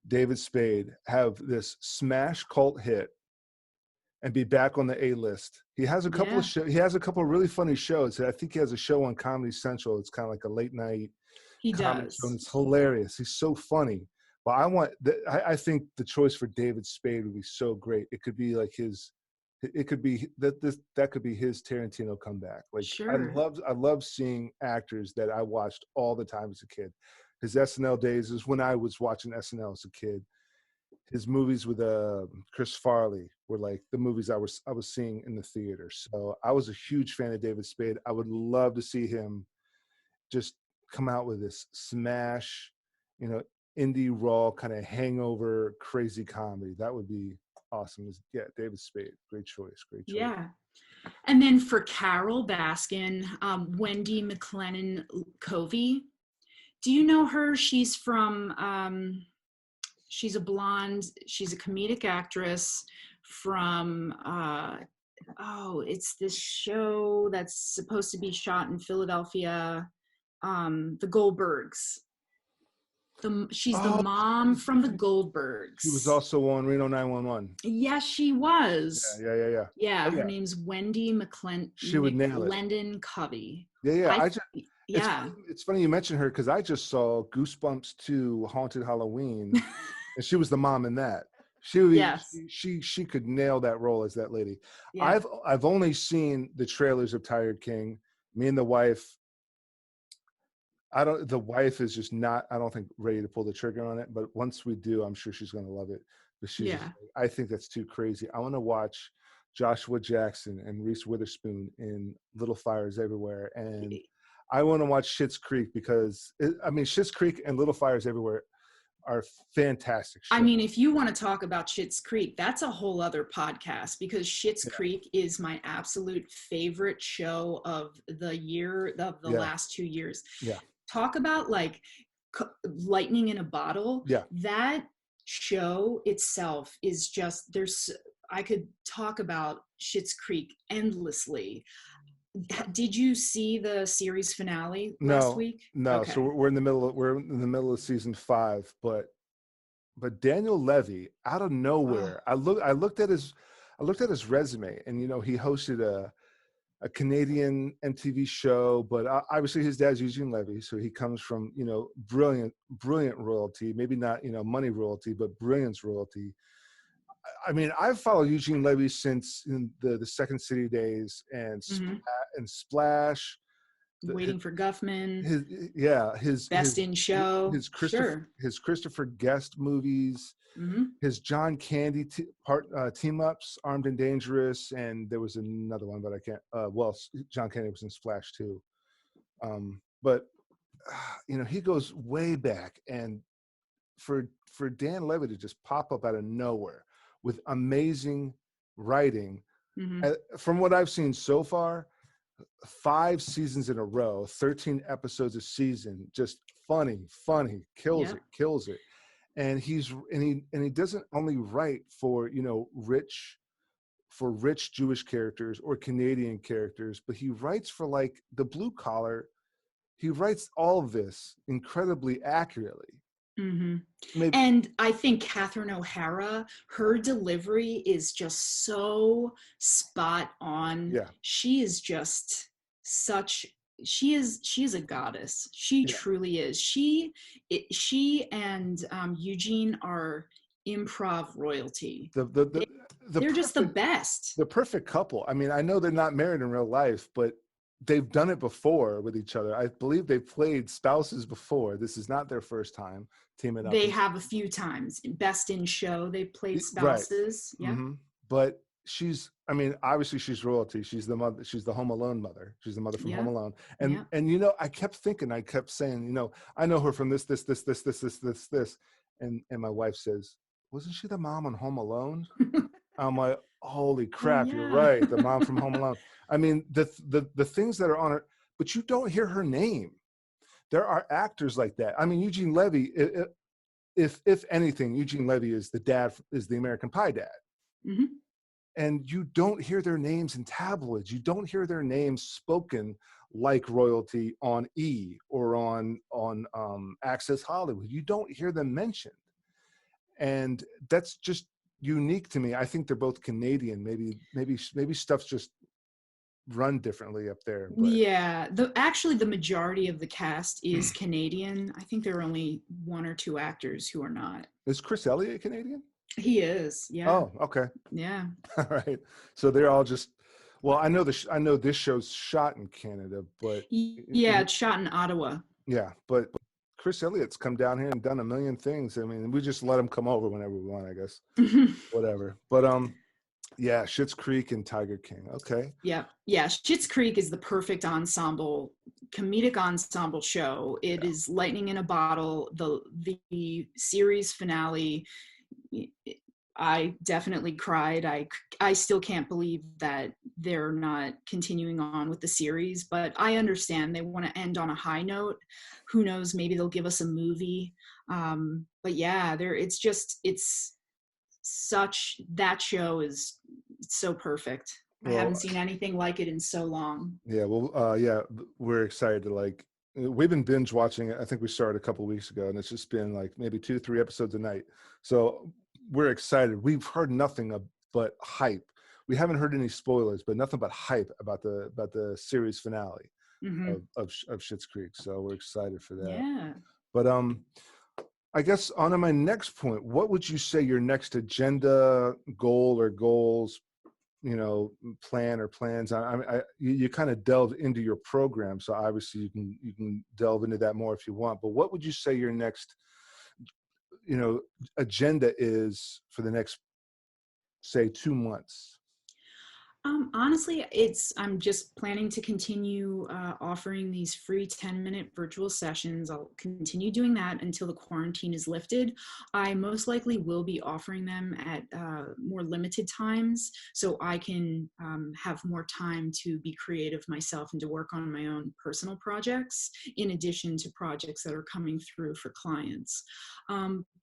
David Spade have this smash cult hit and be back on the A-list. He has a couple of shows. He has a couple of really funny shows. I think he has a show on Comedy Central. It's kind of like a late night comedy show, and it's hilarious. He's so funny. But I think the choice for David Spade would be so great. It could be like his it could be that could be his Tarantino comeback. Like Sure. I love seeing actors that I watched all the time as a kid. His SNL days is when I was watching SNL as a kid. His movies with Chris Farley were like the movies I was seeing in the theater. So I was a huge fan of David Spade. I would love to see him just come out with this smash, you know, indie raw kind of hangover crazy comedy. That would be awesome. Yeah, David Spade, great choice, great choice. Yeah. And then for Carol Baskin, Wendy McLennan Covey. Do you know her? She's from, she's a blonde, she's a comedic actress from, it's this show that's supposed to be shot in Philadelphia, the Goldbergs. She's the mom from the Goldbergs. She was also on Reno 911. Yes, she was. Yeah. Yeah, her name's Wendy McLendon Covey. Yeah. Yeah. It's funny you mentioned her because I just saw Goosebumps 2 Haunted Halloween, and she was the mom in that. She could nail that role as that lady. Yeah. I've only seen the trailers of Tired King. Me and the wife. The wife is just not, I don't think, ready to pull the trigger on it. But once we do, I'm sure she's going to love it. But I think that's too crazy. I want to watch Joshua Jackson and Reese Witherspoon in Little Fires Everywhere. And I want to watch Schitt's Creek because, Schitt's Creek and Little Fires Everywhere are fantastic shows. I mean, if you want to talk about Schitt's Creek, that's a whole other podcast because Schitt's Creek is my absolute favorite show of the year, of the last 2 years. Yeah. Talk about like lightning in a bottle. Yeah. That show itself is just, I could talk about Schitt's Creek endlessly. Did you see the series finale last week? No. Okay. So we're in the middle of season 5, but Daniel Levy out of nowhere. I looked at his resume, and he hosted a Canadian MTV show, but obviously his dad's Eugene Levy, so he comes from brilliant royalty, maybe not money royalty, but brilliance royalty. I mean, I've followed Eugene Levy since the Second City days and Splash, Waiting for Guffman. His Best in Show. His Christopher Guest movies. Mm-hmm. His John Candy team ups, Armed and Dangerous, and there was another one, but I can't. John Candy was in Splash too. But he goes way back, and for Dan Levy to just pop up out of nowhere with amazing writing, from what I've seen so far, 5 seasons in a row, 13 episodes a season, just funny, kills it. And he doesn't only write for rich Jewish characters or Canadian characters, but he writes for like the blue collar. He writes all of this incredibly accurately. Mm-hmm. And I think Catherine O'Hara, her delivery is just so spot on. Yeah. She is just she is a goddess. She truly is. She and Eugene are improv royalty. They're just the best. The perfect couple. I mean, I know they're not married in real life, but they've done it before with each other. I believe they've played spouses before. This is not their first time teaming up. They have a few times. Best in Show, they played spouses. Right. Yeah. Mm-hmm. But obviously she's royalty. She's the mother. She's the Home Alone mother. She's the mother from Home Alone. And I kept saying, I know her from this. And my wife says, wasn't she the mom on Home Alone? I'm like, holy crap, you're right. The mom from Home Alone. I mean, the things that are on her, but you don't hear her name. There are actors like that. I mean, Eugene Levy, if anything, Eugene Levy is the American Pie dad. Mm-hmm. And you don't hear their names in tabloids. You don't hear their names spoken like royalty on E! Or on Access Hollywood. You don't hear them mentioned. And that's just unique to me. I think they're both Canadian. Maybe stuff's just run differently up there. But. Yeah, the majority of the cast is Canadian. I think there are only 1 or 2 actors who are not. Is Chris Elliott Canadian? He is. Yeah. Oh, okay. Yeah. All right. So they're all just, well, I know I know this show's shot in Canada, but Yeah, it's shot in Ottawa. yeah, but Chris Elliott's come down here and done a million things. I mean, we just let him come over whenever we want, I guess. Whatever. But yeah, Schitt's Creek and Tiger King. Okay. Yeah. Yeah. Schitt's Creek is the perfect comedic ensemble show. It is lightning in a bottle. The series finale, I definitely cried. I still can't believe that they're not continuing on with the series, but I understand they want to end on a high note. Who knows? Maybe they'll give us a movie. But yeah, that show is so perfect. I haven't Well, seen anything like it in so long. yeah, well, yeah, we're excited to we've been binge watching it. I think we started a couple of weeks ago, and it's just been like maybe 2-3 episodes a night. So we're excited. We've heard nothing but hype. We haven't heard any spoilers, but nothing but hype about the series finale of Schitt's Creek. So we're excited for that. Yeah. But I guess on to my next point, what would you say your next agenda, goal, or goals, plan or plans? You kind of delved into your program, so obviously you can delve into that more if you want. But what would you say your next, agenda is for the next, say, 2 months? Honestly, I'm just planning to continue offering these free 10-minute virtual sessions. I'll continue doing that until the quarantine is lifted. I most likely will be offering them at more limited times, so I can have more time to be creative myself and to work on my own personal projects, in addition to projects that are coming through for clients.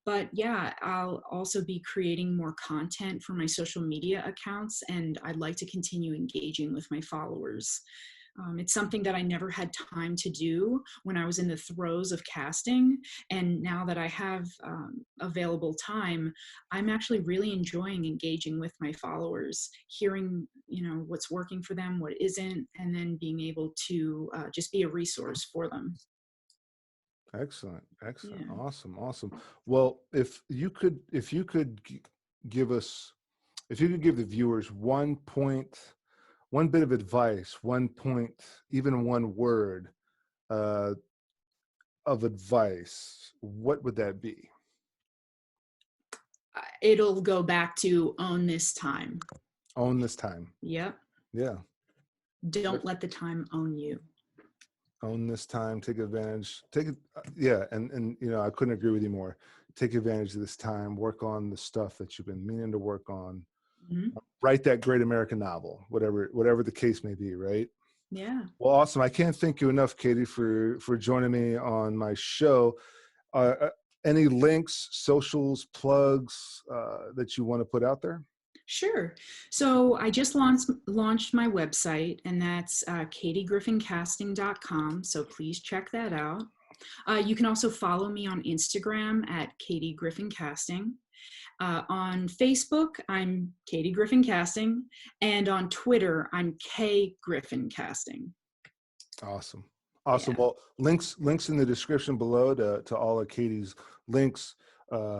But yeah, I'll also be creating more content for my social media accounts, and I'd like to continue engaging with my followers. It's something that I never had time to do when I was in the throes of casting. And now that I have available time, I'm actually really enjoying engaging with my followers, hearing, what's working for them, what isn't, and then being able to just be a resource for them. Excellent. Yeah. Awesome. Well, if you could give the viewers one bit of advice, one point, even one word of advice, what would that be? It'll go back to own this time. Own this time. Yep. Yeah. Don't let the time own you. Own this time, take advantage, yeah. And I couldn't agree with you more. Take advantage of this time, work on the stuff that you've been meaning to work on. Mm-hmm. Write that great American novel, whatever the case may be, right? Yeah. Well, awesome. I can't thank you enough, Katie, for joining me on my show. Any links, socials, plugs that you want to put out there? Sure. So I just launched my website, and that's katiegriffincasting.com. So please check that out. You can also follow me on Instagram at Katie Griffin Casting. On Facebook, I'm Katie Griffin Casting. And on Twitter, I'm K Griffin Casting. Awesome. Yeah. Well, links in the description below to all of Katie's links,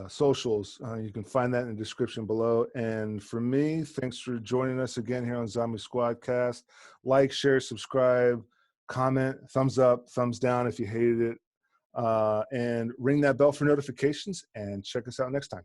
socials. You can find that in the description below. And for me, thanks for joining us again here on Zombie SquadCAST. Like, share, subscribe, comment, thumbs up, thumbs down if you hated it, and ring that bell for notifications, and check us out next time.